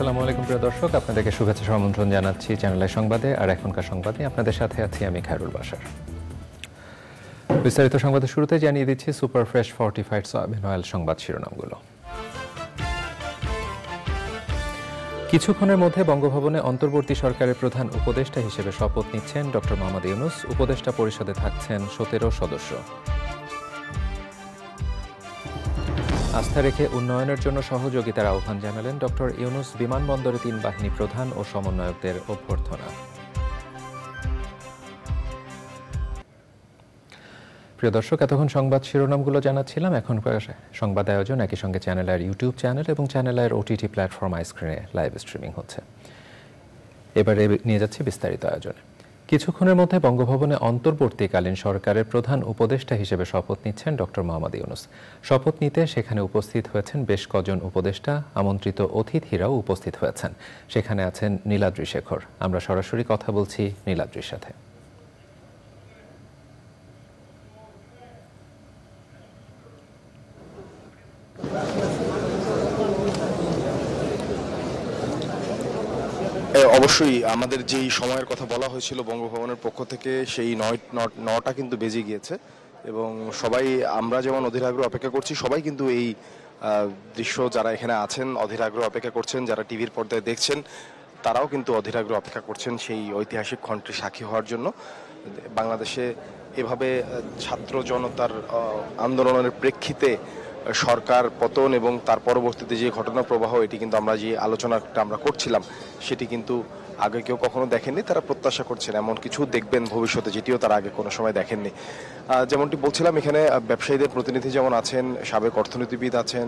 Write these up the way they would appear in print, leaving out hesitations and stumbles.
আসসালামু আলাইকুম প্রিয় দর্শক, আপনাদেরকে শুভেচ্ছা আমন্ত্রণ জানাচ্ছি চ্যানেলের সংবাদে। আর এখনকার সংবাদে আপনাদের সাথে আছি আমি খায়রুল বাশার। বিস্তারিত সংবাদের শুরুতে জানিয়ে দিচ্ছি super fresh fortified soybean oil সংবাদ শিরোনামগুলো। কিছুক্ষণের মধ্যে বঙ্গভবনে অন্তর্বর্তী সরকারের প্রধান উপদেষ্টা হিসেবে শপথ নিচ্ছেন ডক্টর মোহাম্মদ ইউনূস। উপদেষ্টা পরিষদে থাকছেন 17 সদস্য। আস্থা রেখে উন্নয়নের জন্য সহযোগিতার আহ্বান জানালেন ডক্টর ইউনূস। বিমানবন্দরে 3 বাহিনী প্রধান ও সমন্বয়কদের অভ্যর্থনা। প্রিয় দর্শক, এতক্ষণ সংবাদ শিরোনামগুলো জানাচ্ছিলাম। এখন সংবাদ আয়োজন একই সঙ্গে চ্যানেলের ইউটিউব চ্যানেল এবং চ্যানেলের ওটিটি প্ল্যাটফর্ম আইস্ক্রিনে লাইভ স্ট্রিমিং হচ্ছে। এবারে নিয়ে যাচ্ছি বিস্তারিত আয়োজনে। কিছুক্ষণের মধ্যে বঙ্গভবনে অন্তর্বর্তীকালীন সরকারের প্রধান উপদেষ্টা হিসেবে শপথ নিচ্ছেন ডক্টর মোহাম্মদ ইউনূস। শপথ নিতে সেখানে উপস্থিত হয়েছেন বেশ কজন উপদেষ্টা, আমন্ত্রিত অতিথিরাও উপস্থিত হয়েছেন। সেখানে আছেন নীলাদ্রি শেখর। আমরা সরাসরি কথা বলছি নীলাদ্রির সাথে। অবশ্যই আমাদের যেই সময়ের কথা বলা হয়েছিল বঙ্গভবনের পক্ষ থেকে সেই 9টা কিন্তু বেজে গিয়েছে এবং সবাই, আমরা যেমন অধীর আগ্রহ অপেক্ষা করছি, সবাই কিন্তু এই দৃশ্য, যারা এখানে আছেন অধীর আগ্রহ অপেক্ষা করছেন, যারা টিভির পর্দায় দেখছেন তারাও কিন্তু অধীর আগ্রহ অপেক্ষা করছেন সেই ঐতিহাসিক ক্ষণটি সাক্ষী হওয়ার জন্য। বাংলাদেশে এভাবে ছাত্র জনতার আন্দোলনের প্রেক্ষিতে সরকার পতন এবং তার পরবর্তীতে যে ঘটনা প্রবাহ, এটি কিন্তু আমরা যে আলোচনাটা আমরা করছিলাম সেটি কিন্তু আগে কেউ কখনো দেখেননি। তারা প্রত্যাশা করছেন এমন কিছু দেখবেন ভবিষ্যতে, যেটিও তারা আগে কোনো সময় দেখেননি। যেমনটি বলছিলাম, এখানে ব্যবসায়ীদের প্রতিনিধি যেমন আছেন, সাবেক অর্থনীতিবিদ আছেন,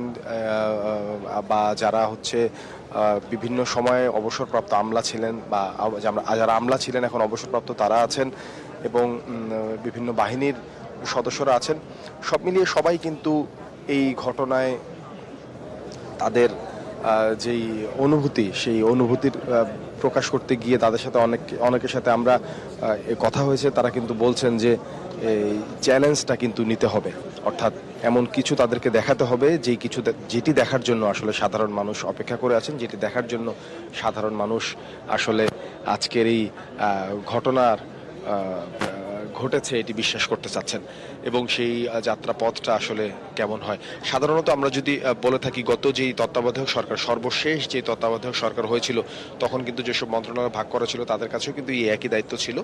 বা যারা হচ্ছে বিভিন্ন সময়ে অবসরপ্রাপ্ত আমলা ছিলেন, বা যারা আমলা ছিলেন এখন অবসরপ্রাপ্ত তারা আছেন, এবং বিভিন্ন বাহিনীর সদস্যরা আছেন। সব মিলিয়ে সবাই কিন্তু এই ঘটনায় তাদের যেই অনুভূতি, সেই অনুভূতির প্রকাশ করতে গিয়ে তাদের সাথে অনেকের সাথে আমরা কথা হয়েছে। তারা কিন্তু বলছেন যে এই চ্যালেঞ্জটা কিন্তু নিতে হবে, অর্থাৎ এমন কিছু তাদেরকে দেখাতে হবে যেটি দেখার জন্য আসলে সাধারণ মানুষ অপেক্ষা করে আছেন, যেটি দেখার জন্য সাধারণ মানুষ আসলে আজকের এই ঘটনার ঘটেছে এটি বিশ্বাস করতে চাচ্ছেন, এবং সেই যাত্রা পথটা আসলে কেমন হয়। সাধারণত আমরা যদি বলে থাকি, গত যেই তত্ত্বাবধায়ক সরকার, সর্বশেষ যে তত্ত্বাবধায়ক সরকার হয়েছিল, তখন কিন্তু যেসব মন্ত্রণালয় ভাগ করা ছিল তাদের কাছেও কিন্তু এই একই দায়িত্ব ছিল,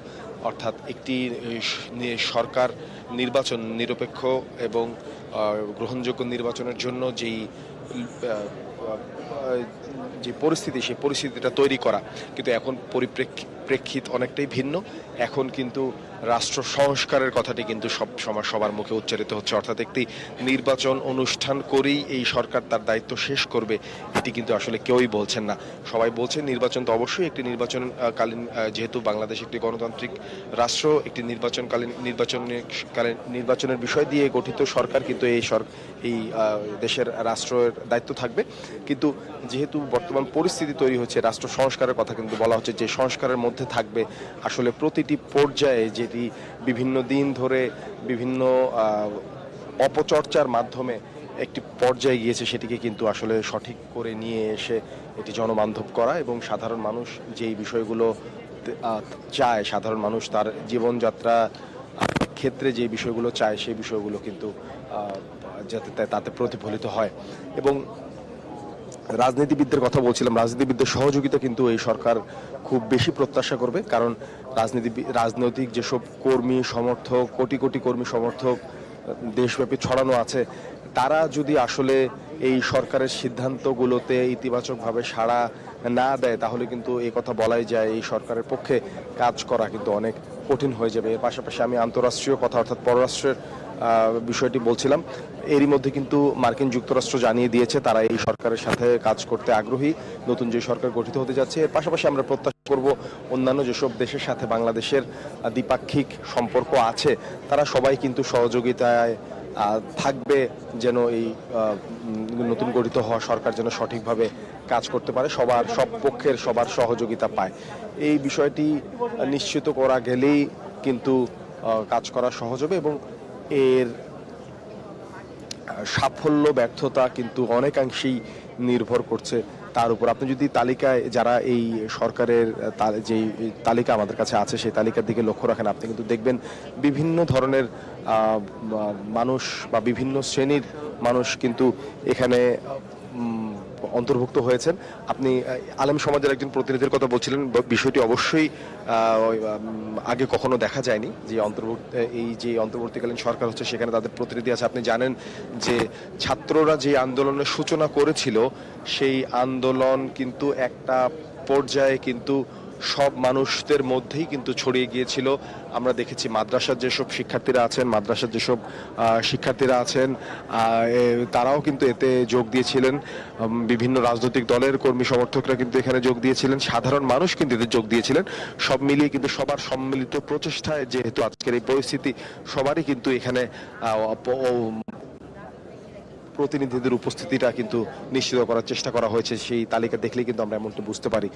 অর্থাৎ একটি সরকার নির্বাচন, নিরপেক্ষ এবং গ্রহণযোগ্য নির্বাচনের জন্য যে পরিস্থিতি, সেই পরিস্থিতিটা তৈরি করা। কিন্তু এখন প্রেক্ষিত অনেকটাই ভিন্ন। এখন কিন্তু রাষ্ট্র সংস্কারের কথাটি কিন্তু সবার মুখে উচ্চারিত হচ্ছে, অর্থাৎ একটি নির্বাচন অনুষ্ঠান করেই এই সরকার তার দায়িত্ব শেষ করবে, এটি কিন্তু আসলে কেউই বলছেন না। সবাই বলছেন নির্বাচন তো অবশ্যই একটি নির্বাচনকালীন, যেহেতু বাংলাদেশ একটি গণতান্ত্রিক রাষ্ট্র, একটি নির্বাচনের বিষয় দিয়ে গঠিত সরকার কিন্তু এই দেশের রাষ্ট্রের দায়িত্ব থাকবে। কিন্তু যেহেতু বর্তমান পরিস্থিতি তৈরি হচ্ছে, রাষ্ট্র সংস্কারের কথা কিন্তু বলা হচ্ছে, যে সংস্কারের মধ্যে থাকবে আসলে প্রতিটি পর্যায়ে, যেটি বিভিন্ন দিন ধরে বিভিন্ন অপচর্চার মাধ্যমে একটি পর্যায়ে গিয়েছে, সেটিকে কিন্তু আসলে সঠিক করে নিয়ে এসে এটি জনবান্ধব করা, এবং সাধারণ মানুষ যেই বিষয়গুলো চায়, সাধারণ মানুষ তার জীবনযাত্রা ক্ষেত্রে যে বিষয়গুলো চায়, সেই বিষয়গুলো কিন্তু যাতে তাতে প্রতিফলিত হয়। এবং রাজনীতিবিদদের কথা বলছিলাম, রাজনীতিবিদদের সহযোগিতা কিন্তু এই সরকার খুব বেশি প্রত্যাশা করবে, কারণ রাজনৈতিক যেসব কর্মী সমর্থক, কোটি কোটি কর্মী সমর্থক দেশব্যাপী ছড়ানো আছে, তারা যদি আসলে এই সরকারের সিদ্ধান্তগুলোতে ইতিবাচকভাবে সাড়া না দেয়, তাহলে কিন্তু এই কথা বলাই যায় এই সরকারের পক্ষে কাজ করা কিন্তু অনেক কঠিন হয়ে যাবে। এর পাশাপাশি আমি আন্তঃরাষ্ট্রীয় কথা, অর্থাৎ পররাষ্ট্রের বিষয়টি বলছিলাম। এরই মধ্যে কিন্তু মার্কিন যুক্তরাষ্ট্র জানিয়ে দিয়েছে তারা এই সরকারের সাথে কাজ করতে আগ্রহী, নতুন যে সরকার গঠিত হতে যাচ্ছে। এর পাশাপাশি আমরা প্রত্যাশা করব অন্যান্য যেসব দেশের সাথে বাংলাদেশের দ্বিপাক্ষিক সম্পর্ক আছে, তারা সবাই কিন্তু সহযোগিতায় থাকবে, যেন এই নতুন গঠিত হওয়া সরকার যেন সঠিকভাবে কাজ করতে পারে, সব পক্ষের সবার সহযোগিতা পায়। এই বিষয়টি নিশ্চিত করা গেলেই কিন্তু কাজ করা সহজ হবে, এবং এর সাফল্য ব্যর্থতা কিন্তু অনেকাংশেই নির্ভর করছে তার উপর আপনি যদি তালিকায় যারা এই সরকারের যেই তালিকা আমাদের কাছে আছে সেই তালিকার দিকে লক্ষ্য রাখেন, আপনি কিন্তু দেখবেন বিভিন্ন ধরনের মানুষ বা বিভিন্ন শ্রেণীর মানুষ কিন্তু এখানে অন্তর্ভুক্ত হয়েছেন। আপনি আলেম সমাজের একজন প্রতিনিধির কথা বলছিলেন, বিষয়টি অবশ্যই আগে কখনো দেখা যায়নি যে অন্তর্বর্তীকালীন সরকার হচ্ছে সেখানে তাদের প্রতিনিধি আছে। আপনি জানেন যে ছাত্ররা যে আন্দোলনের সূচনা করেছিল সেই আন্দোলন কিন্তু একটা পর্যায়ে কিন্তু সব মানুষদের মধ্যেই কিন্তু ছড়িয়ে গিয়েছিল। আমরা দেখেছি মাদ্রাসার যেসব শিক্ষার্থীরা আছেন তারাও কিন্তু এতে যোগ দিয়েছিলেন। বিভিন্ন রাজনৈতিক দলের কর্মী সমর্থকরা কিন্তু এখানে যোগ দিয়েছিলেন, সাধারণ মানুষ কিন্তু এতে যোগ দিয়েছিলেন। সব মিলিয়ে কিন্তু সবার সম্মিলিত প্রচেষ্টায় যেহেতু আজকের এই পরিস্থিতি, সবারই কিন্তু এখানে প্রতিনিধিদের উপস্থিতিটা কিন্তু নিশ্চিত করার চেষ্টা করা হয়েছে। সেই তালিকা দেখলেই কিন্তু আমরা এমনটি বুঝতে পারি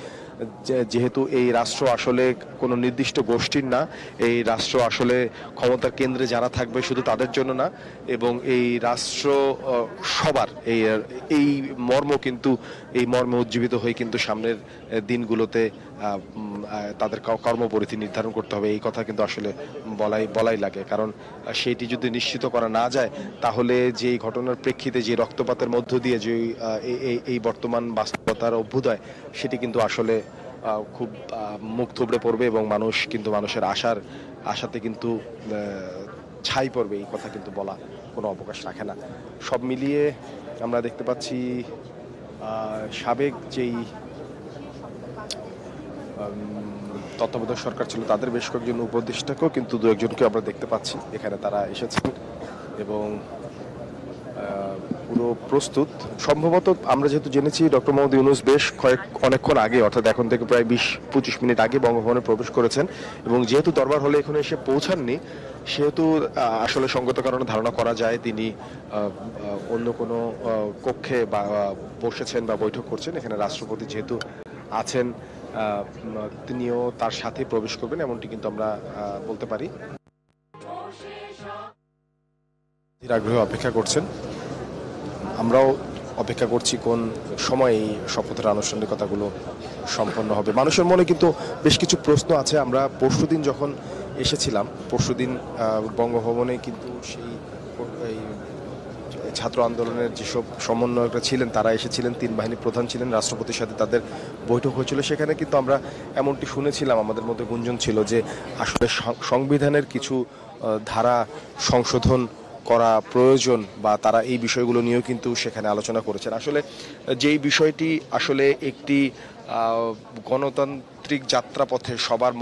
যেহেতু এই রাষ্ট্র আসলে কোনো নির্দিষ্ট গোষ্ঠীর না, এই রাষ্ট্র আসলে ক্ষমতার কেন্দ্রে যারা থাকবে শুধু তাদের জন্য না, এবং এই রাষ্ট্র সবার এই মর্মে উজ্জীবিত হয়ে কিন্তু সামনের দিনগুলোতে তাদের কর্মপরিধি নির্ধারণ করতে হবে। এই কথা কিন্তু আসলে বলাই লাগে, কারণ সেটি যদি নিশ্চিত করা না যায় তাহলে যে ঘটনার প্রেক্ষিতে যে রক্তপাতের মধ্য দিয়ে যে এই বর্তমান বাস্তবতার অভ্যুদয়, সেটি কিন্তু আসলে খুব মুখ থুবড়ে পড়বে এবং মানুষের আশাতে কিন্তু ছাই পড়বে। এই কথা কিন্তু বলা কোনো অবকাশ রাখে না। সব মিলিয়ে আমরা দেখতে পাচ্ছি সাবেক যেই তত্ত্বাবধায়ক সরকার ছিল তাদের বেশ কয়েকজন উপদেষ্টাকেও কিন্তু দু একজনকে আমরা দেখতে পাচ্ছি এখানে, তারা এসেছেন এবং পুরো প্রস্তুত। সম্ভবত আমরা যেহেতু জেনেছি ডক্টর মোহাম্মদ ইউনূস অনেকক্ষণ আগে, অর্থাৎ এখন থেকে প্রায় 20-25 মিনিট আগে বঙ্গভবনে প্রবেশ করেছেন, এবং যেহেতু দরবার হলে এখানে এসে পৌঁছাননি সেহেতু আসলে সঙ্গত কারণে ধারণা করা যায় তিনি অন্য কোনো কক্ষে বা বসেছেন বা বৈঠক করছেন। এখানে রাষ্ট্রপতি যেহেতু আছেন তিনিও তার সাথে প্রবেশ করবেন এমনটি কিন্তু আমরা বলতে পারি। আগ্রহে অপেক্ষা করছেন, আমরাও অপেক্ষা করছি কোন সময় এই শপথের আনুষ্ঠানিকতাগুলো সম্পন্ন হবে। মানুষের মনে কিন্তু বেশ কিছু প্রশ্ন আছে। আমরা পরশুদিন যখন এসেছিলাম, পরশুদিন বঙ্গভবনে কিন্তু সেই ছাত্র আন্দোলনের যেসব সমন্বয়করা ছিলেন তারা এসেছিলেন, 3 বাহিনীর প্রধান ছিলেন, রাষ্ট্রপতির সাথে তাদের বৈঠক হয়েছিল। সেখানে কিন্তু আমরা এমনটি শুনেছিলাম, আমাদের মধ্যে গুঞ্জন ছিল যে আসলে সংবিধানের কিছু ধারা সংশোধন করা প্রয়োজন বা তারা এই বিষয়গুলো নিয়েও কিন্তু সেখানে আলোচনা করেছেন। আসলে যেই বিষয়টি আসলে একটি গণতান্ত্রিক যাত্রাপথে সবার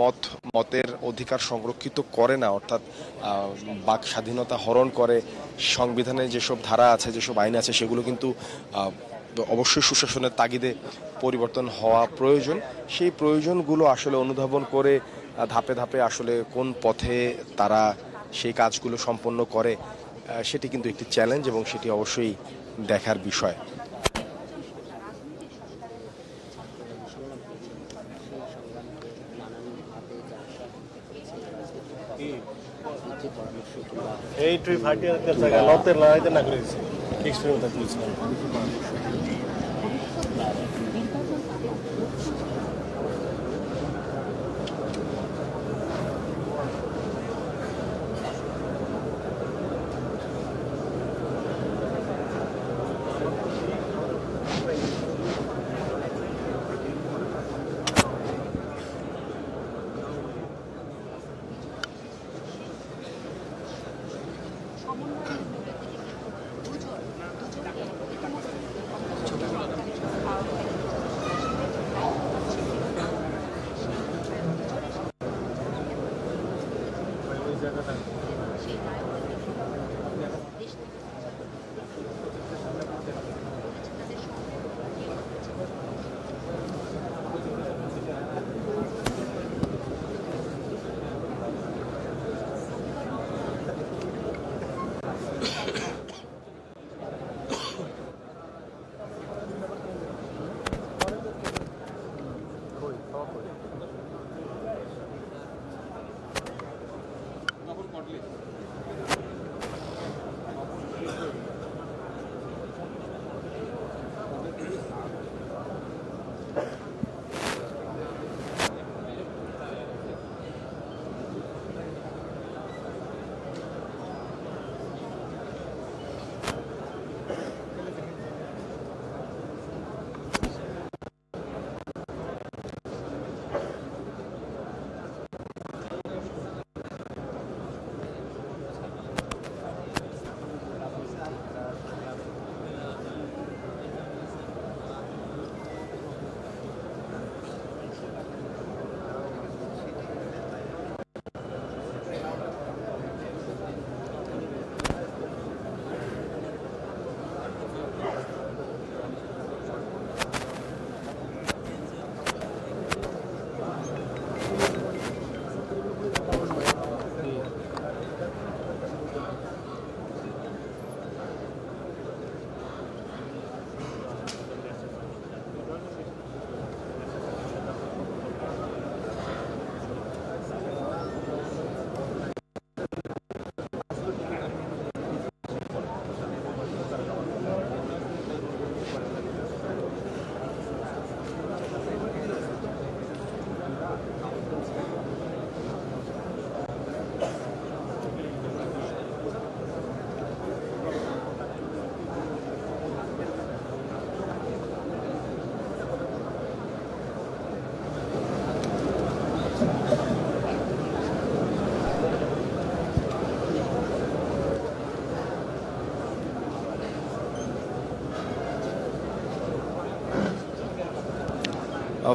মতের অধিকার সংরক্ষিত করে না, অর্থাৎ বাক স্বাধীনতা হরণ করে, সংবিধানে যেসব ধারা আছে যেসব আইন আছে সেগুলো কিন্তু অবশ্যই সুশাসনের তাগিদে পরিবর্তন হওয়া প্রয়োজন। সেই প্রয়োজনগুলো আসলে অনুধাবন করে ধাপে ধাপে আসলে কোন পথে তারা সেই কাজগুলো সম্পন্ন করে সেটি কিন্তু একটি চ্যালেঞ্জ এবং সেটি অবশ্যই দেখার বিষয়। এইটুই ফাটিয়ে জায়গা লতের লড়াইতে না করেছে এক্সপেরিমেন্ট তুলছিলাম।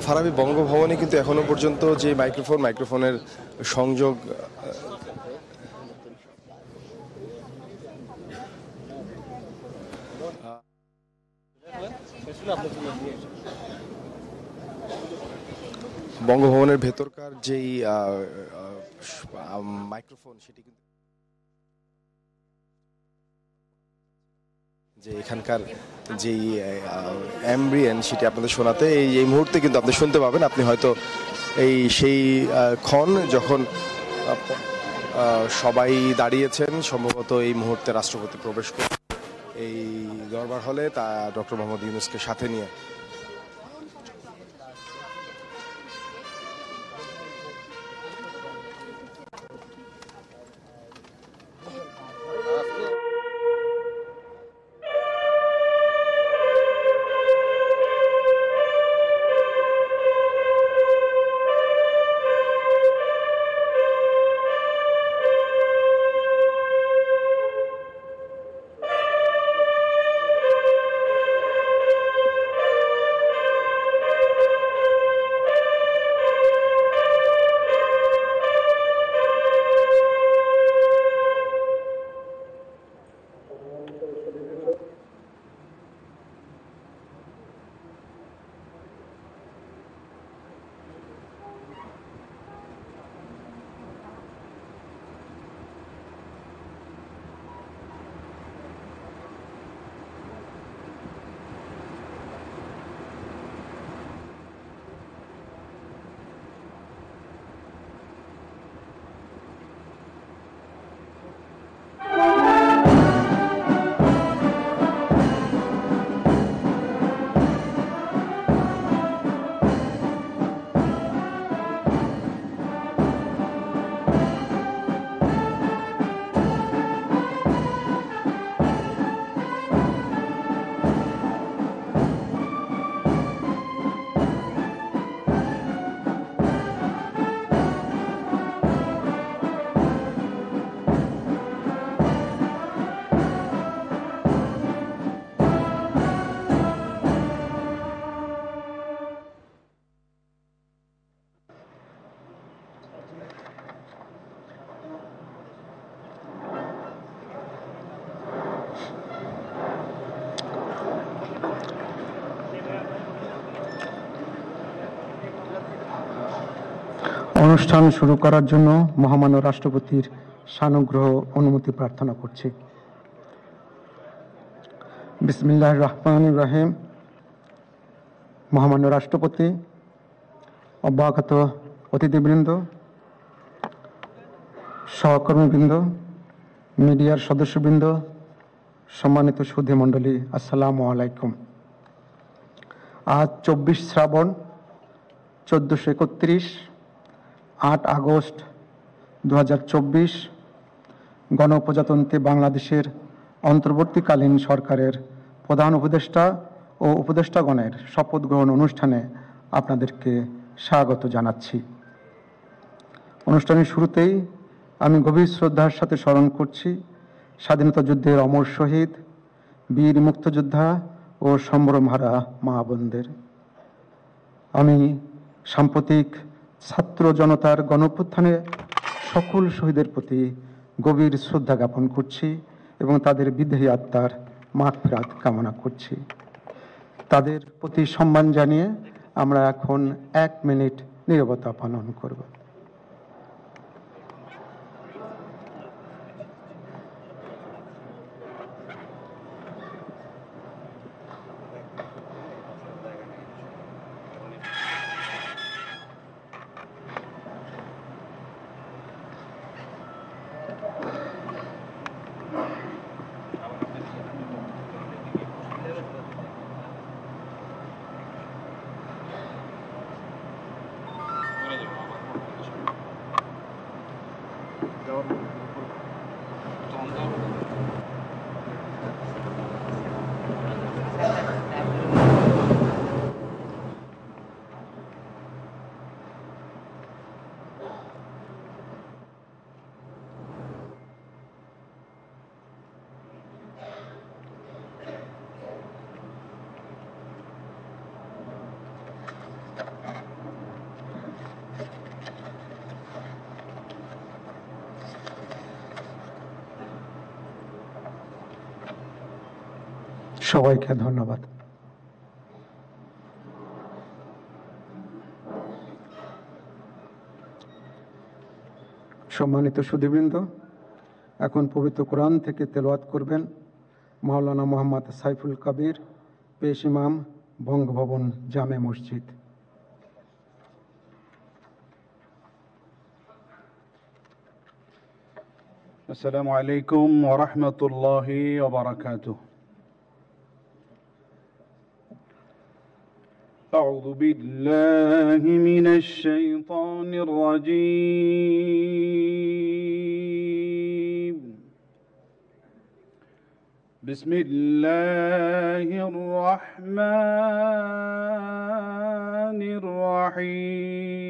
ফারাবি, বঙ্গভবনে কিন্তু এখনো পর্যন্ত যে মাইক্রোফোনের সংযোগ বঙ্গভবনের ভেতরকার যেই মাইক্রোফোন সেটি কিন্তু যে এখানকার যেই অ্যাম্বিয়েন্ট সেটি আপনাদের শোনাতে এই মুহূর্তে কিন্তু আপনি শুনতে পাবেন। আপনি হয়তো সেই ক্ষণ যখন সবাই দাঁড়িয়েছেন, সম্ভবত এই মুহূর্তে রাষ্ট্রপতি প্রবেশ করে এই দরবার হলে, তা ডক্টর মোহাম্মদ ইউনূসকে সাথে নিয়ে। অনুষ্ঠান শুরু করার জন্য মহামান্য রাষ্ট্রপতির সানুগ্রহ অনুমতি প্রার্থনা করছি। বিসমিল্লাহির রহমানির রহিম। মহামান্য রাষ্ট্রপতি, অব্যাহত অতিথিবৃন্দ, সহকর্মীবৃন্দ, মিডিয়ার সদস্যবৃন্দ, সম্মানিত সুধী মণ্ডলী, আসসালামু আলাইকুম। আজ 24 শ্রাবণ 1431, 8 আগস্ট 2024 গণপ্রজাতন্ত্রী বাংলাদেশের অন্তর্বর্তীকালীন সরকারের প্রধান উপদেষ্টা ও উপদেষ্টাগণের শপথ গ্রহণ অনুষ্ঠানে আপনাদেরকে স্বাগত জানাচ্ছি। অনুষ্ঠানের শুরুতেই আমি গভীর শ্রদ্ধার সাথে স্মরণ করছি স্বাধীনতা যুদ্ধের অমর শহীদ, বীর মুক্তিযোদ্ধা ও সম্ভ্রমহারা মা বোনদের। আমি সাম্প্রতিক ছাত্র জনতার গণঅভ্যুত্থানে সকল শহীদের প্রতি গভীর শ্রদ্ধা জ্ঞাপন করছি এবং তাদের বিদেহী আত্মার মাগফিরাত কামনা করছি। তাদের প্রতি সম্মান জানিয়ে আমরা এখন 1 মিনিট নীরবতা পালন করব। সবাইকে ধন্যবাদ। সম্মানিত সুধীবৃন্দ, এখন পবিত্র কোরআন থেকে তেলাওয়াত করবেন মাওলানা মোহাম্মদ সাইফুল কবির, পেশ ইমাম, বঙ্গভবন জামে মসজিদ। السلام عليكم ورحمة الله وبركاته. أعوذ بالله من الشيطان الرجيم. بسم الله الرحمن الرحيم.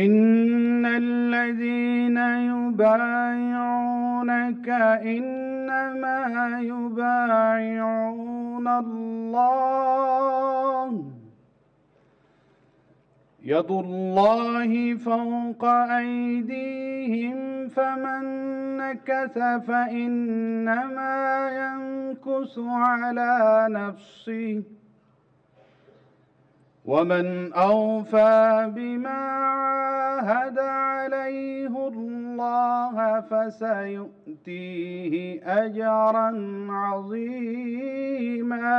إن الذين يبايعونك إنما يبايعون الله يد الله فوق أيديهم فمن نكث فإنما ينكث على نفسه ومن أوفى بما عاهد عليه الله فسيؤتيه أجرا عظيما.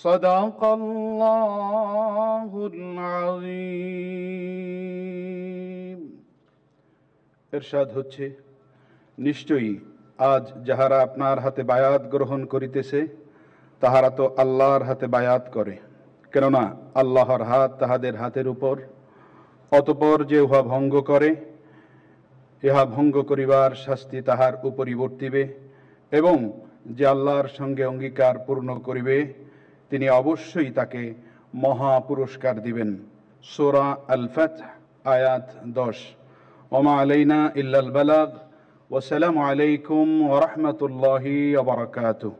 صدق الله العظيم. ইরশাদ হচ্ছে, নিশ্চয়ই আজ যাহারা আপনার হাতে বায়াত গ্রহণ করিতেছে তাহারা তো আল্লাহর হাতে বায়াত করে, কেননা আল্লাহর হাত তাহাদের হাতের উপর। অতঃপর যে উহা ভঙ্গ করে, ইহা ভঙ্গ করিবার শাস্তি তাহার উপরই বর্তিবে, এবং যে আল্লাহর সঙ্গে অঙ্গীকার পূর্ণ করিবে তিনি অবশ্যই তাকে মহা পুরস্কার দিবেন। সূরা আল ফাতহ আয়াত 10। ওমা আলাইনা ইল্লাল বালাগ। ওয়াসসালামু আলাইকুম ওয়া রাহমাতুল্লাহি ওয়া বারাকাতুহু।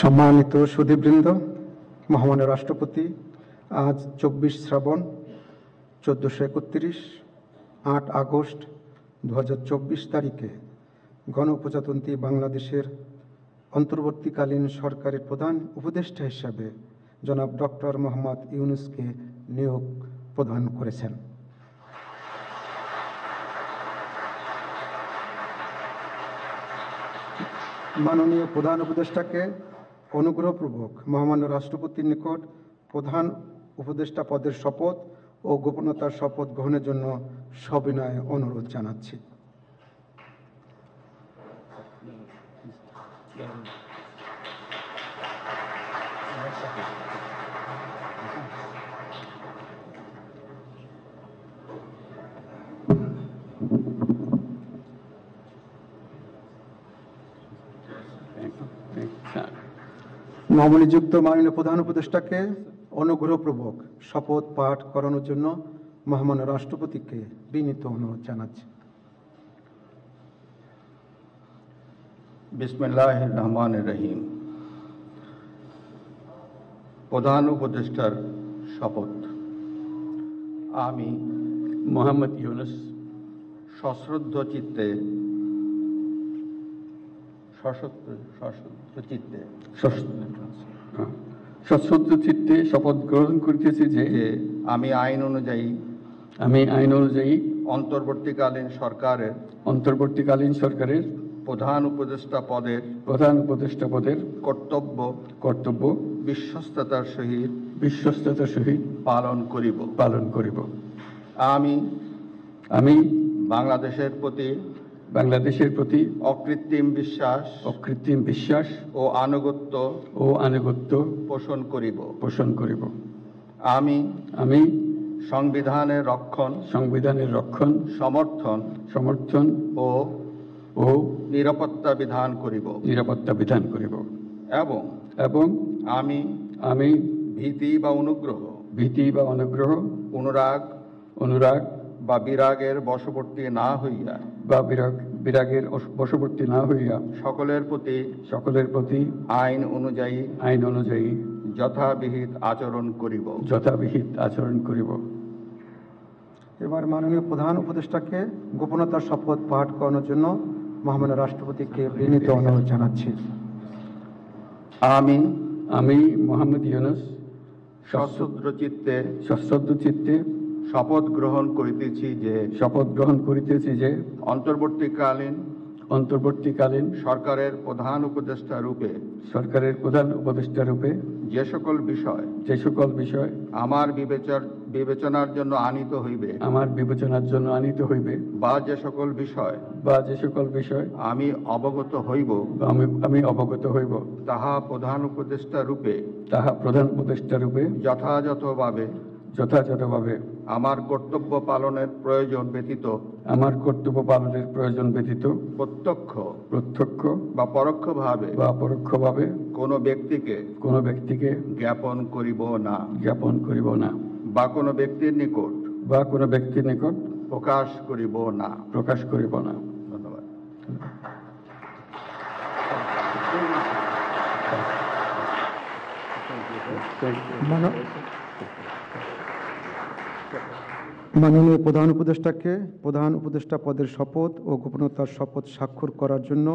সম্মানিত সুধীবৃন্দ, মহামান্য রাষ্ট্রপতি আজ 24 শ্রাবণ 1431 8 আগস্ট 2024 তারিখে গণপ্রজাতন্ত্রী বাংলাদেশের অন্তর্বর্তীকালীন সরকারের প্রধান উপদেষ্টা হিসাবে জনাব ডক্টর মোহাম্মদ ইউনূসকে নিয়োগ প্রদান করেছেন। মাননীয় প্রধান উপদেষ্টাকে অনুগ্রহপূর্বক মহামান্য রাষ্ট্রপতির নিকট প্রধান উপদেষ্টা পদের শপথ ও গোপনতার শপথ গ্রহণের জন্য সবিনয় অনুরোধ জানাচ্ছি। নবনিযুক্ত মাননীয় প্রধান উপদেষ্টাকে অনুগ্রহপূর্বক শপথ পাঠ করানোর জন্য মহামান্য রাষ্ট্রপতিকে বিনীত অনুরোধ জানাচ্ছি। বিসমিল্লাহির রহমানির রহিম। প্রধান উপদেষ্টার শপথ। আমি মোহাম্মদ ইউনূস সশ্রদ্ধ চিত্তে সশ্রদ্ধ চিত্তে শপথ গ্রহণ করিতেছি যে আমি আইন অনুযায়ী অন্তর্বর্তীকালীন সরকারের প্রধান উপদেষ্টা পদের কর্তব্য বিশ্বস্ততার সহিত পালন করিব। আমি বাংলাদেশের প্রতি অকৃত্রিম বিশ্বাস ও আনুগত্য পোষণ করিব। আমি সংবিধানের রক্ষণ সমর্থন ও ও নিরাপত্তা বিধান করিব এবং আমি ভীতি বা অনুগ্রহ অনুরাগ বা বিরাগের বশবর্তী না হইয়া সকলের প্রতি আইন অনুযায়ী যথাবিহিত আচরণ করিব। এবার মাননীয় প্রধান উপদেষ্টাকে গোপনতার শপথ পাঠ করানোর জন্য মহামান্য রাষ্ট্রপতিকে বিনীত অনুরোধ জানাচ্ছি। আমি মোহাম্মদ ইউনূস সশ্রদ্ধ চিত্তে শপথ গ্রহণ করিতেছি যে অন্তর্বর্তীকালীন সরকারের প্রধান উপদেষ্টা রূপে যে সকল বিষয় আমার বিবেচনার জন্য আনিত হইবে বা যে সকল বিষয় আমি অবগত হইব তাহা প্রধান উপদেষ্টা রূপে যথাযথভাবে আমার কর্তব্য পালনের প্রয়োজন ব্যতীত প্রত্যক্ষ বা পরোক্ষভাবে কোনো ব্যক্তিকে জ্ঞাপন করিব না বা কোনো ব্যক্তির নিকট প্রকাশ করিব না। ধন্যবাদ। মাননীয় প্রধান উপদেষ্টাকে প্রধান উপদেষ্টা পদের শপথ ও গোপনতার শপথ স্বাক্ষর করার জন্য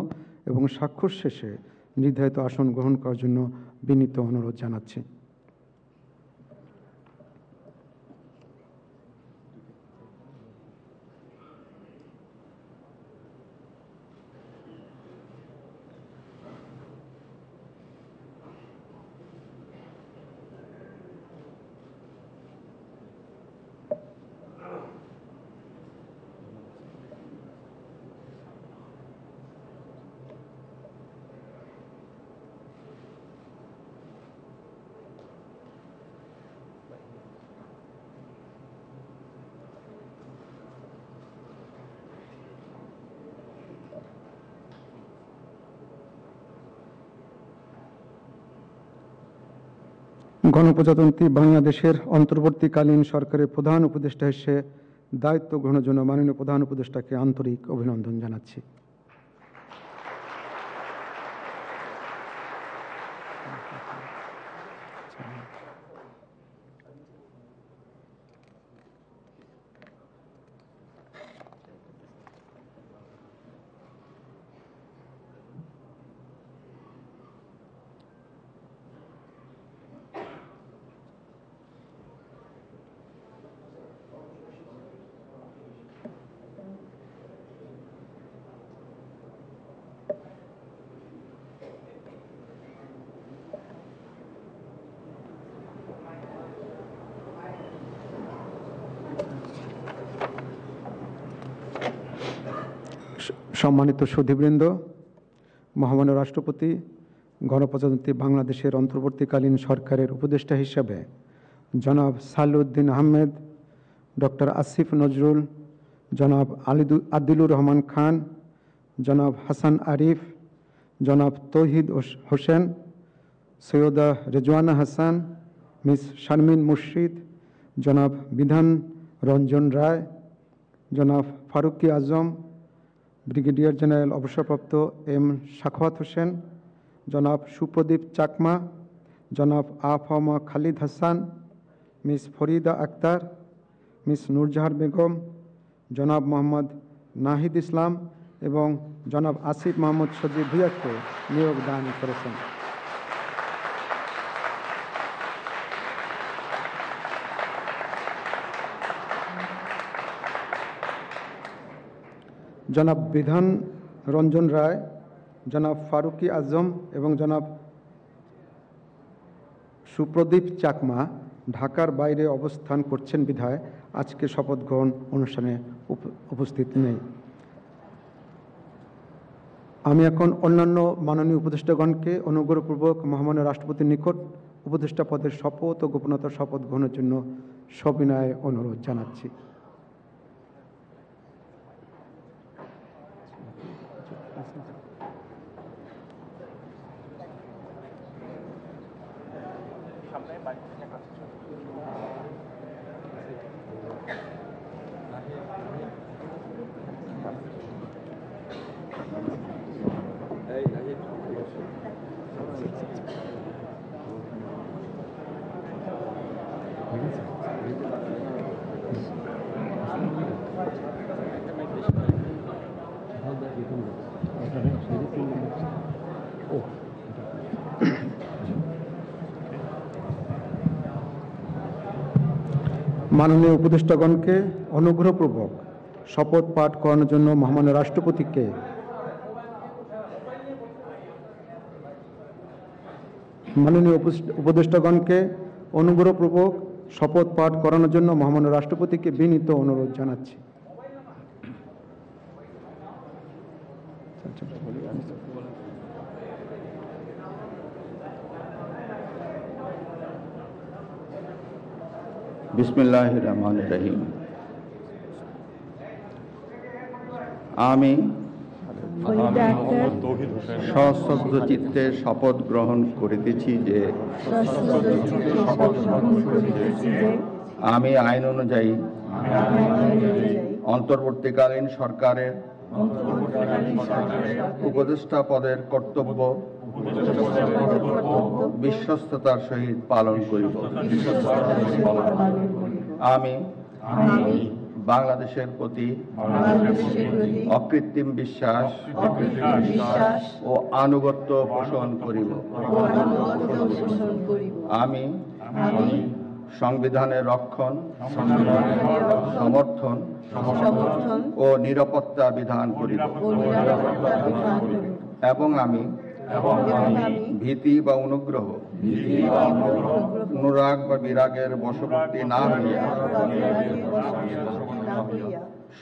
এবং স্বাক্ষর শেষে নির্ধারিত আসন গ্রহণ করার জন্য বিনীত অনুরোধ জানাচ্ছি। গণপ্রজাতন্ত্রী বাংলাদেশের অন্তর্বর্তীকালীন সরকারের প্রধান উপদেষ্টা হিসেবে দায়িত্ব গ্রহণের জন্য মাননীয় প্রধান উপদেষ্টাকে আন্তরিক অভিনন্দন জানাচ্ছি। সম্মানিত সুধীবৃন্দ, মহামান্য রাষ্ট্রপতি গণপ্রজাতন্ত্রী বাংলাদেশের অন্তর্বর্তীকালীন সরকারের উপদেষ্টা হিসাবে জনাব সালেউদ্দিন আহমেদ, ডক্টর আসিফ নজরুল, জনাব আদিলুর রহমান খান, জনাব হাসান আরিফ, জনাব তৌহিদ হোসেন, সৈয়দা রেজওয়ানা হাসান, মিস শারমিন মুর্শিদ, জনাব বিধান রঞ্জন রায়, জনাব ফারুকি আজম, ব্রিগেডিয়ার জেনারেল অবসরপ্রাপ্ত এম সাখাওয়াত হোসেন, জনাব সুপ্রদীপ চাকমা, জনাব আফামা খালিদ হাসান, মিস ফরিদা আক্তার, মিস নূরজাহার বেগম, জনাব মোহাম্মদ নাহিদ ইসলাম এবং জনাব আসিফ মাহমুদ সজিব ভুঁইয়াকে নিয়োগ দান করেছেন। জনাব বিধান রঞ্জন রায়, জনাব ফারুকি আজম এবং জনাব সুপ্রদীপ চাকমা ঢাকার বাইরে অবস্থান করছেন বিধায় আজকে শপথ গ্রহণ অনুষ্ঠানে উপস্থিত নেই। আমি এখন অন্যান্য মাননীয় উপদেষ্টাগণকে অনুগ্রহপূর্বক মহামান্য রাষ্ট্রপতির নিকট উপদেষ্টা পদের শপথ ও গোপনতার শপথ গ্রহণের জন্য সবিনয়ে অনুরোধ জানাচ্ছি। মাননীয় উপদেষ্টাগণকে অনুগ্রহপূর্বক শপথ পাঠ করানোর জন্য মহামান্য রাষ্ট্রপতিকে শপথ পাঠ করানোর জন্য মহামান্য রাষ্ট্রপতিকে বিনীত অনুরোধ জানাচ্ছি। বিসমিল্লাহির রহমানির রহিম। আমি সশ্রদ্ধ চিত্তে শপথ গ্রহণ করিতেছি যে আমি আইন অনুযায়ী অন্তর্বর্তীকালীন সরকারের উপদেষ্টা পদের কর্তব্য বিশ্বস্ততার সহিত পালন করিব। আমি বাংলাদেশের প্রতি অকৃত্রিম বিশ্বাস ও আনুগত্য পোষণ করিব। আমি সংবিধানের রক্ষণ, সমর্থন ও নিরাপত্তা বিধান করিব এবং আমি ভীতি বা অনুগ্রহ, অনুরাগ বা বিরাগের বশবর্তী না হইয়া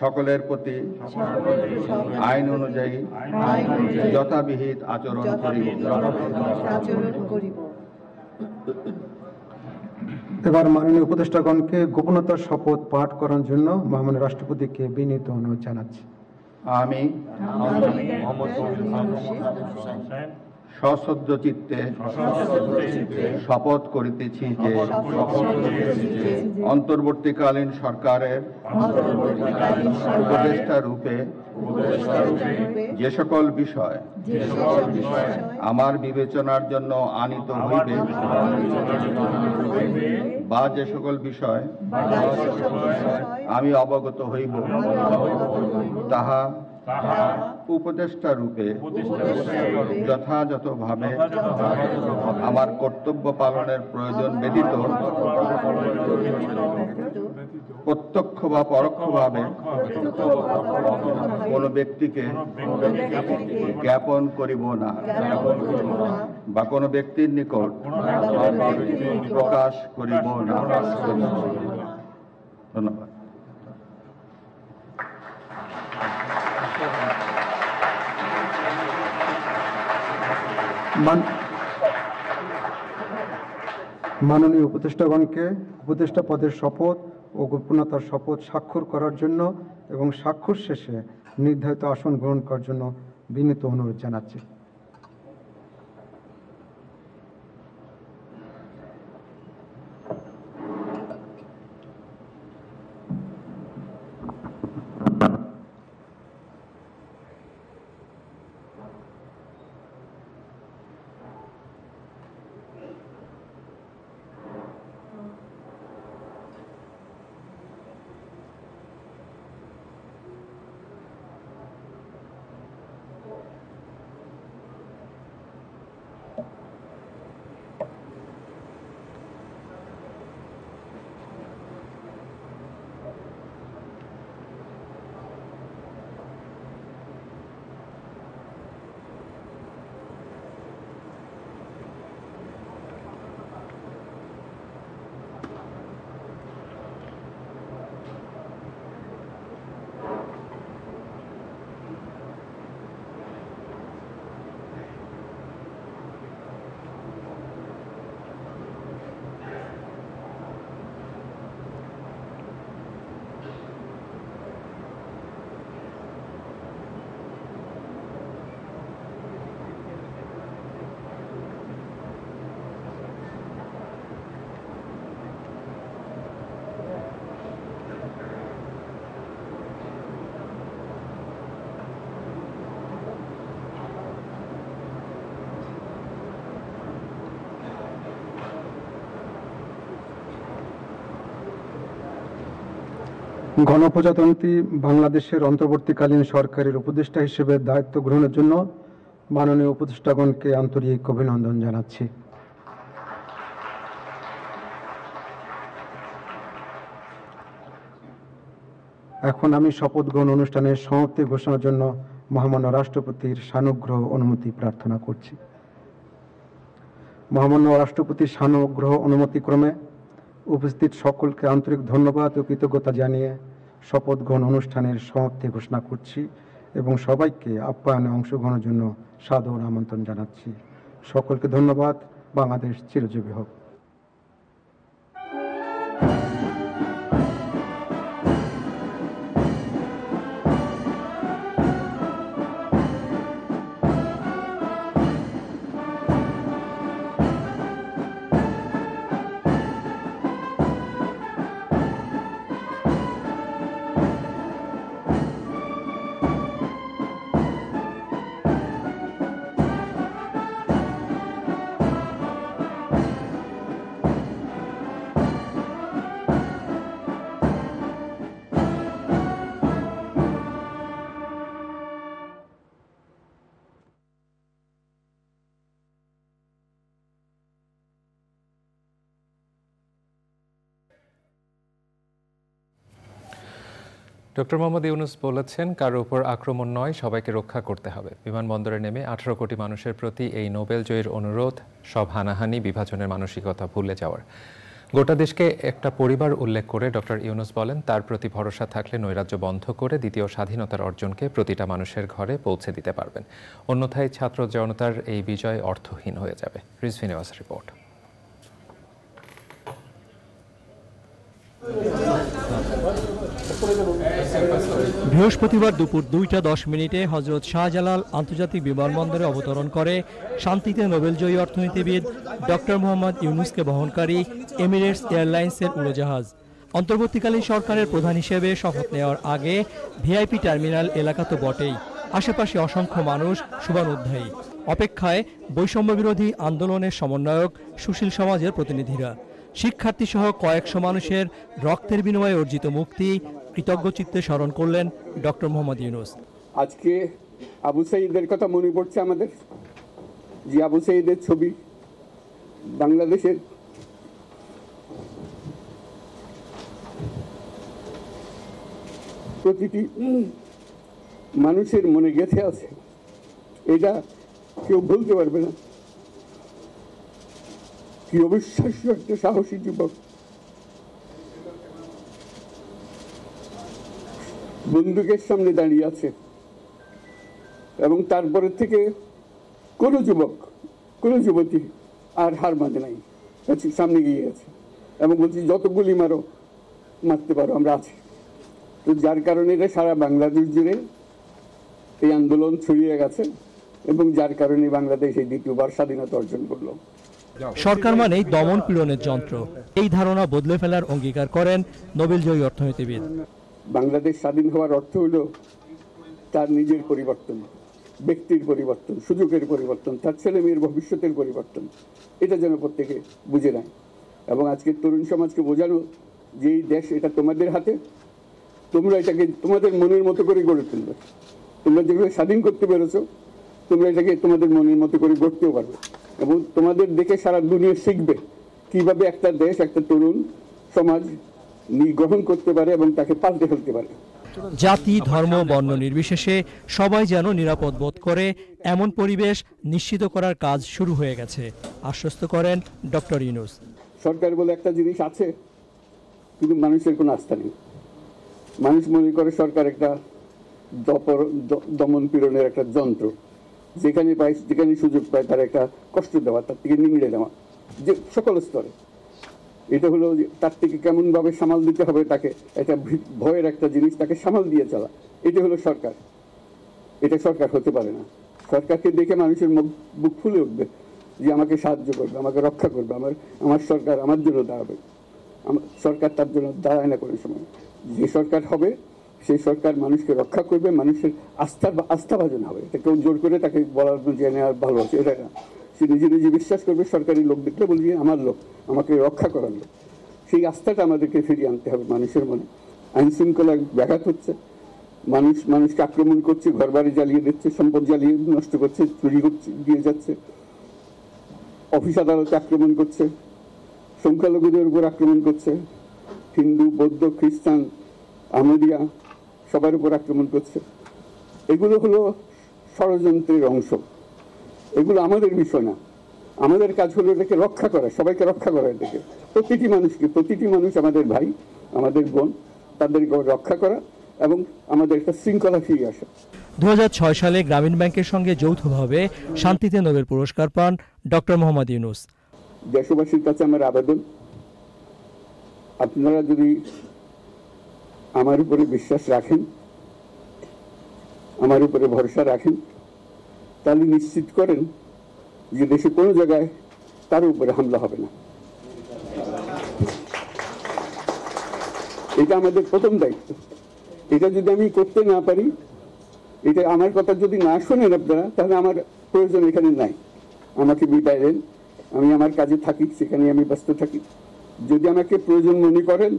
সকলের প্রতি আইন অনুযায়ী যথাবিহিত আচরণ করিব। এবার মাননীয় উপদেষ্টাগণকে গোপনতার শপথ পাঠ করার জন্য মহামান্য রাষ্ট্রপতিকে বিনীত অনুরোধ জানাচ্ছি। আমি সশ্রদ্ধ চিত্তে শপথ করিতেছি যে অন্তর্বর্তীকালীন সরকারের উপদেষ্টা রূপে যে সকল বিষয় আমার বিবেচনার জন্য আনিত হইবে বা যে সকল বিষয় আমি অবগত হইব তাহা উপদেষ্টা রূপে যথাযথভাবে আমার কর্তব্য পালনের প্রয়োজন ব্যতীত প্রত্যক্ষ বা পরোক্ষভাবে কোন ব্যক্তিকে জ্ঞাপন করিব না বা কোন ব্যক্তির নিকট প্রকাশ করিব না। ধন্যবাদ। মাননীয় উপদেষ্টাগণকে উপদেষ্টা পদের শপথ ও গোপনতার শপথ স্বাক্ষর করার জন্য এবং স্বাক্ষর শেষে নির্ধারিত আসন গ্রহণ করার জন্য বিনীত অনুরোধ জানাচ্ছি। গণপ্রজাতন্ত্রী বাংলাদেশের অন্তর্বর্তীকালীন সরকারের উপদেষ্টা হিসেবে দায়িত্ব গ্রহণের জন্য মাননীয় উপদেষ্টাগণকে আন্তরিক অভিনন্দন জানাচ্ছি। এখন আমি শপথ গ্রহণ অনুষ্ঠানের সমাপ্তি ঘোষণার জন্য মহামান্য রাষ্ট্রপতির সানুগ্রহ অনুমতি প্রার্থনা করছি। মহামান্য রাষ্ট্রপতির সানুগ্রহ অনুমতিক্রমে উপস্থিত সকলকে আন্তরিক ধন্যবাদ ও কৃতজ্ঞতা জানিয়ে শপথ গ্রহণ অনুষ্ঠানের সমাপ্তি ঘোষণা করছি এবং সবাইকে আপ্যায়নে অংশগ্রহণের জন্য সাদর আমন্ত্রণ জানাচ্ছি। সকলকে ধন্যবাদ। বাংলাদেশ চিরজীবী হোক। ডক্টর মোহাম্মদ ইউনূস বলেছেন, কারো উপর আক্রমণ নয়, সবাইকে রক্ষা করতে হবে। বিমানবন্দরে নেমে 18 কোটি মানুষের প্রতি এই নোবেল জয়ীর অনুরোধ সব হানাহানি বিভাজনের মানসিকতা ভুলে যাওয়ার। গোটা দেশকে একটা পরিবার উল্লেখ করে ডক্টর ইউনূস বলেন, তার প্রতি ভরসা থাকলে নৈরাজ্য বন্ধ করে দ্বিতীয় স্বাধীনতার অর্জনকে প্রতিটা মানুষের ঘরে পৌঁছে দিতে পারবেন। অন্যথায় ছাত্র জনতার এই বিজয় অর্থহীন হয়ে যাবে। রিজভী নেওয়াজ রিপোর্ট। বৃহস্পতিবার দুপুর 2:10 হজরত শাহজালাল আন্তর্জাতিক বিমানবন্দরে অবতরণ করে শান্তিতে নোবেলজয়ী অর্থনীতিবিদ ডক্টর মোহাম্মদ ইউনূসকে বহনকারী এমিরেটস এয়ারলাইন্সের উড়োজাহাজ। অন্তর্বর্তীকালীন সরকারের প্রধান হিসেবে শপথ নেওয়ার আগে ভিআইপি টার্মিনাল এলাকা তো বটেই, আশেপাশে অসংখ্য মানুষ শুভানুধ্যায়ী। অপেক্ষায় বৈষম্য বিরোধী আন্দোলনের সমন্বয়ক সুশীল সমাজের প্রতিনিধিরা। শিক্ষার্থী সহ কয়েকশো মানুষের রক্তের বিনিময়ে অর্জিত মুক্তি কৃতজ্ঞ চিত্তে স্মরণ করলেন ডক্টর মোহাম্মদ ইউনূস। আজকে আবু সাঈদের কথা মনে পড়ছে আমাদের, যে আবু সাঈদের ছবি বাংলাদেশের প্রতিটি মানুষের মনে গেঁথে আছে, এটা কেউ ভুলতে পারবে না। কি অবিশ্বাস্য একটা সাহসী যুবক, বন্দুকের সামনে দাঁড়িয়ে আছে এবং তারপরে থেকে কোনো যুবক কোনো যুবতী আর হার মানে নাই, সামনে গিয়ে আছে এবং বলছি যত গুলি মারো মারতে পারো, আমরা আছি। তো যার কারণে এটা সারা বাংলাদেশ জুড়ে এই আন্দোলন ছড়িয়ে গেছে এবং যার কারণে বাংলাদেশ এই দ্বিতীয়বার স্বাধীনতা অর্জন করলো। সরকার মানেই দমন পীড়নের যন্ত্র, এই ধারণা বদলে ফেলার অঙ্গীকার করেন নোবেলজয়ী অর্থনীতিবিদ। বাংলাদেশ স্বাধীন হওয়ার অর্থ হলো তার নিজের পরিবর্তন, ব্যক্তির পরিবর্তন, সুযোগের পরিবর্তন, তার ছেলে মেয়ের ভবিষ্যতের পরিবর্তন। এটা যেন প্রত্যেকে বুঝে নেয় এবং আজকের তরুণ সমাজকে বোঝানো যে এই দেশ এটা তোমাদের হাতে, তোমরা এটাকে তোমাদের মনের মতো করে গড়ে তুলবে। তোমরা যেভাবে স্বাধীন করতে পেরেছো, তোমরা এটাকে তোমাদের মনের মতো করে গড়তেও পারবে এবং তোমাদের দেখে সারা দুনিয়া শিখবে কিভাবে একটা দেশ, একটা তরুণ সমাজ গ্রহণ করতে পারে এবং তাকে পাল্টে ফেলতে পারে। জাতি, ধর্ম, বর্ণ নির্বিশেষে সবাই যেন নিরাপদ বোধ করে এমন পরিবেশ নিশ্চিত করার কাজ শুরু হয়ে গেছে, আশ্বস্ত করেন ডক্টর ইউনূস। সরকার বলে একটা জিনিস আছে, কিন্তু মানুষের কোনো আস্থা নেই। মানুষ মনে করে সরকার একটা দমন পীড়নের একটা যন্ত্র, যেখানে পায় যেখানে সুযোগ পায় তার একটা কষ্ট দেওয়া, তার থেকে নিংড়ে দেওয়া, যে সকল স্তরে। এটা হলো তার থেকে কেমনভাবে সামাল দিতে হবে, তাকে একটা ভয়ের একটা জিনিস, তাকে সামাল দিয়ে চলা, এটা হলো সরকার। এটা সরকার হতে পারে না। সরকারকে দেখে মানুষের বুক ফুলে উঠবে যে আমাকে সাহায্য করবে, আমাকে রক্ষা করবে, আমার সরকার আমার জন্য দাঁড়াবে। সরকার তার জন্য দাঁড়ায় না কোনো সময়। যে সরকার হবে সেই সরকার মানুষকে রক্ষা করবে, মানুষের আস্থাভাজন হবে। এটা কেউ জোর করে তাকে বলার জেনে আর ভালোবাসে এটা না। সে নিজে নিজে বিশ্বাস করবে, সরকারি লোক দেখলে বলবে আমার লোক, আমাকে রক্ষা করার লোক। সেই আস্থাটা আমাদেরকে ফিরিয়ে আনতে হবে মানুষের মনে। আইন শৃঙ্খলা ব্যাঘাত হচ্ছে, মানুষকে আক্রমণ করছে, ঘরবাড়ি জ্বালিয়ে দিচ্ছে, সম্পদ জ্বালিয়ে নষ্ট করছে, চুরি করছে, দিয়ে যাচ্ছে, অফিস আদালতে আক্রমণ করছে, সংখ্যালঘুদের উপর আক্রমণ করছে, হিন্দু, বৌদ্ধ, খ্রিস্টান, আহমদিয়া সবার উপর আক্রমণ করছে। এগুলো হলো ষড়যন্ত্রের অংশ, এগুলো আমাদের বিষয় না। আমাদের কাজ হলো এটাকে রক্ষা করা, সবাইকে রক্ষা করা, এটাকে প্রতিটি মানুষ আমাদের ভাই, আমাদের বোন, তাদেরকে রক্ষা করা এবং আমাদের একটা শৃঙ্খলা ফিরে আসা। 2006 সালে গ্রামীণ ব্যাংকের সঙ্গে যৌথভাবে শান্তিতে নোবেল পুরস্কার পান ডক্টর মোহাম্মদ ইউনূস। দেশবাসীর কাছে আমার আবেদন, আপনারা যদি আমার উপরে বিশ্বাস রাখেন, আমার উপরে ভরসা রাখেন, তাহলে নিশ্চিত করেন যে দেশে কোনো জায়গায় তার উপরে হামলা হবে না। এটা আমাদের প্রথম দায়িত্ব। এটা যদি আমি করতে না পারি, এটা আমার কথা যদি না শোনেন আপনারা, তাহলে আমার প্রয়োজন এখানে নাই। আমাকে বিদায় দেন, আমি আমার কাজে থাকি, সেখানে আমি ব্যস্ত থাকি। যদি আমাকে প্রয়োজন মনে করেন,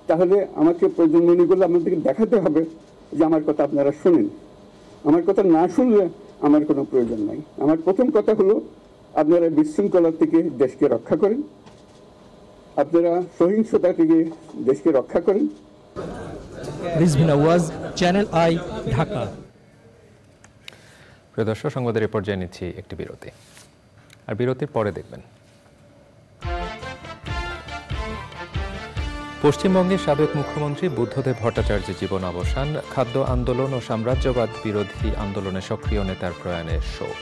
তাহলে আমাকে প্রয়োজন মনে করলে আমাদেরকে দেখাতে হবে যে আমার কথা আপনারা শোনেন। আমার কথা না শুনলে আমার কোনো প্রয়োজন নাই। আমার প্রথম কথা হলো, আপনারা বিশৃঙ্খলা থেকে দেশকে রক্ষা করেন, আপনারা সহিংসতা থেকে দেশকে রক্ষা করেন। রিজভিন আওয়াজ, চ্যানেল আই, ঢাকা। প্রিয় দর্শক, সংবাদের এ পর্যায়ে নিচ্ছি একটি বিরতি, আর বিরতির পরে দেখবেন পশ্চিমবঙ্গের সাবেক মুখ্যমন্ত্রী বুদ্ধদেব ভট্টাচার্যের জীবন অবসান, খাদ্য আন্দোলন ও সাম্রাজ্যবাদ বিরোধী আন্দোলনে সক্রিয় নেতার প্রয়াণে শোক।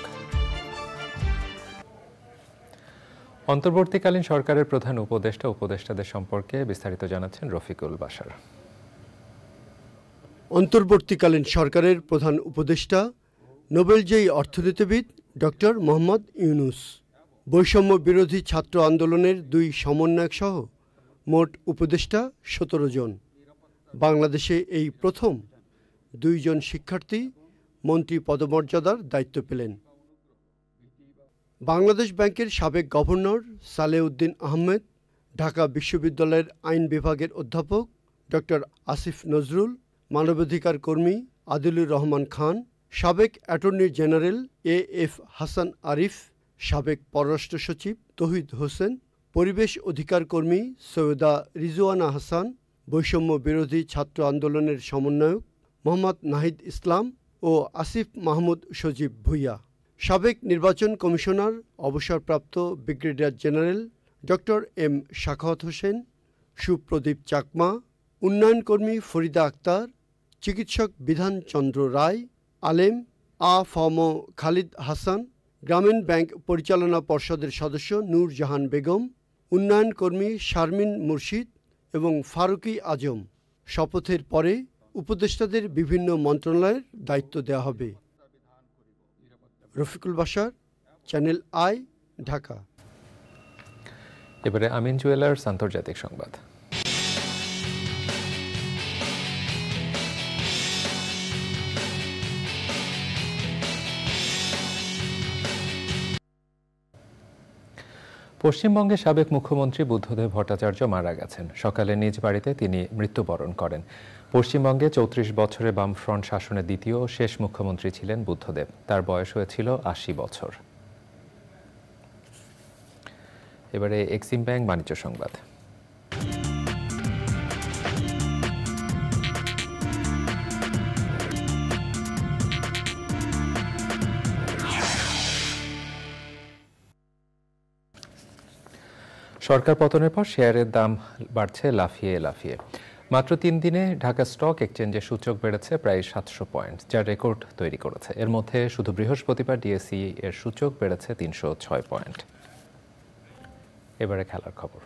অন্তর্বর্তীকালীন সরকারের প্রধান উপদেষ্টাদের সম্পর্কে বিস্তারিত জানাচ্ছেন রফিকুল বাশার। অন্তর্বর্তীকালীন সরকারের প্রধান উপদেষ্টা নোবেলজয়ী অর্থনীতিবিদ ডক্টর মোহাম্মদ ইউনূস, বৈষম্য বিরোধী ছাত্র আন্দোলনের 2 সমন্বয়ক সহ মোট উপদেষ্টা 17 জন। বাংলাদেশে এই প্রথম 2 জন শিক্ষার্থী মন্ত্রী পদমর্যাদার দায়িত্ব পেলেন। বাংলাদেশ ব্যাংকের সাবেক গভর্নর সালেউদ্দিন আহমেদ, ঢাকা বিশ্ববিদ্যালয়ের আইন বিভাগের অধ্যাপক ডক্টর আসিফ নজরুল, মানবাধিকার কর্মী আদিলুর রহমান খান, সাবেক attorney general AF Hasan Arif, সাবেক পররাষ্ট্র সচিব তৌহিদ হোসেন, পরিবেশ অধিকার কর্মী সৈয়দা রিজওয়ানা হাসান, বৈষম্য বিরোধী ছাত্র আন্দোলনের সমন্বয়ক মোহাম্মদ নাহিদ ইসলাম ও আসিফ মাহমুদ সজীব ভুইয়া, সাবেক নির্বাচন কমিশনার অবসরপ্রাপ্ত brigadier general doctor M Sakhawat Hossain, Suprodip Chakma, উন্নয়নকর্মী ফরিদা আক্তার, চিকিৎসক বিধানচন্দ্র রায়, আলেম আ.ফ.ম. খালিদ হাসান, গ্রামীণ ব্যাংক পরিচালনা পর্ষদের সদস্য নূর জাহান বেগম, উন্নয়নকর্মী শারমিন মুর্শিদ এবং ফারুকি আজম। শপথের পরে উপদেষ্টাদের বিভিন্ন মন্ত্রণালয়ের দায়িত্ব দেওয়া হবে। Rafiqul Bashar, channel I, Dhaka. এবারে আমিন জুয়েলার্স আন্তর্জাতিক সংবাদ। পশ্চিমবঙ্গের সাবেক মুখ্যমন্ত্রী বুদ্ধদেব ভট্টাচার্য মারা গেছেন। সকালে নিজ বাড়িতে তিনি মৃত্যুবরণ করেন। পশ্চিমবঙ্গে 34 বছরে বামফ্রন্ট শাসনের দ্বিতীয় ও শেষ মুখ্যমন্ত্রী ছিলেন বুদ্ধদেব। তার বয়স হয়েছিল 80 বছর। এবারে এক্সিম ব্যাংক বাণিজ্য সংবাদ। সরকার পতনের পর শেয়ারের দাম বাড়ছে লাফিয়ে। মাত্র 3 দিনে ঢাকা স্টক এক্সচেঞ্জের সূচক বেড়েছে প্রায় 700 পয়েন্ট, যা রেকর্ড তৈরি করেছে। এর মধ্যে শুধু বৃহস্পতিবার ডিএসই এর সূচক বেড়েছে 306 পয়েন্ট। এবারে খেলার খবর।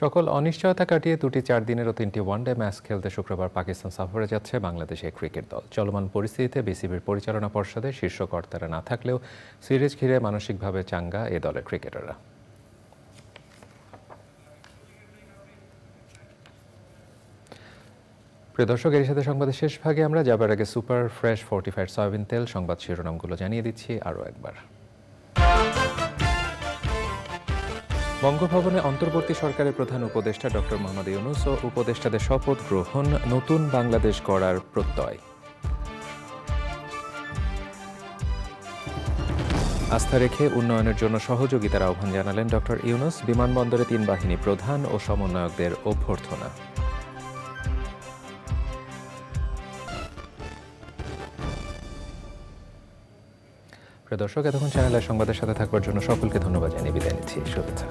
সকল অনিশ্চয়তা কাটিয়ে 2টি 4 দিনের ও 3টি ওয়ানডে ম্যাচ খেলতে শুক্রবার পাকিস্তান সফরে যাচ্ছে বাংলাদেশের ক্রিকেট দল। চলমান পরিস্থিতিতে বিসিবির পরিচালনা পর্ষদে শীর্ষ কর্তারা না থাকলেও সিরিজ ঘিরে মানসিকভাবে চাঙ্গা এ দলের ক্রিকেটাররা। প্রিয় দর্শক, এর সাথে সংবাদের শেষ ভাগে আমরা যাবার আগে সুপার ফ্রেশ ফোর্টিফাইড সয়াবিন তেল সংবাদ শিরোনামগুলো জানিয়ে দিচ্ছি আরও একবার। বঙ্গভবনে অন্তর্বর্তী সরকারের প্রধান উপদেষ্টা ডক্টর মোহাম্মদ ইউনূস ও উপদেষ্টাদের শপথ গ্রহণ, নতুন বাংলাদেশ গড়ার প্রত্যয়। আস্থা রেখে উন্নয়নের জন্য সহযোগিতার আহ্বান জানালেন ডক্টর ইউনূস। বিমানবন্দরে 3 বাহিনী প্রধান ও সমন্বয়কদের অভ্যর্থনা। প্রিয় দর্শক, এতক্ষণ চ্যানেলের সংবাদের সাথে থাকবার জন্য সকলকে ধন্যবাদ জানিয়ে বিদায় নিচ্ছি। শুভেচ্ছা।